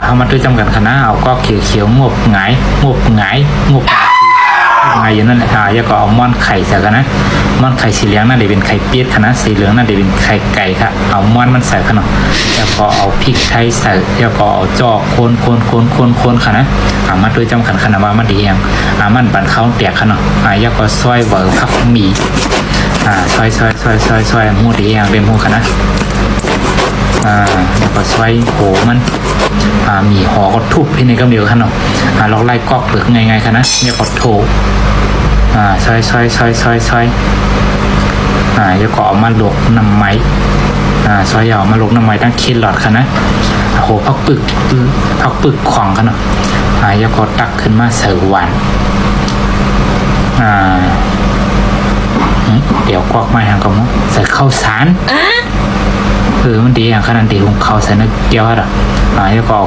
เข้ามาด้วยจำกัดคณะเอาก็เขียวงบหงายอย่างนั้นแหละแล้วก็เอาม่อนไข่ใส่กันนะม่อนไข่สีเหลืองนั่นเดี๋ยวเป็นไข่เปี๊ยกคณะสีเหลืองนั่นเดี๋ยวเป็นไข่ไก่ค่ะเอาม่อนมันใส่ขนมแล้วก็เอาพริกไทยใส่แล้วก็เอาจอกคนค่ะนะมาด้วยจำกัดคณะว่ามันดีอย่างมันบันเข้าเตียกขนมแล้วก็ซอยเวอร์ผักหมี่ซอยหมูดีอย่างเป็นหมูค่ะนะแล้วก็ซอยโหมันมีหอก็ทุบที่ในกำเดียวขนมเราไล่กอกเปลือกง่ายๆค่ะนะเนี่ยก็โถซอยแล้วก็เอามาลวกน้ำไม้ซอยเอามาลวกน้ำไม้ตั้งคิดหลอดค่ะนะโหพักปึกของค่ะนะแล้วก็ตักขึ้นมาเสิร์ฟหวานเดี๋ยวกอกมาทางกระมุใส่ข้าวสารมันดีอย่างขนาดดีของเขาใส่นึกเกี่ยวอะไรแล้วก็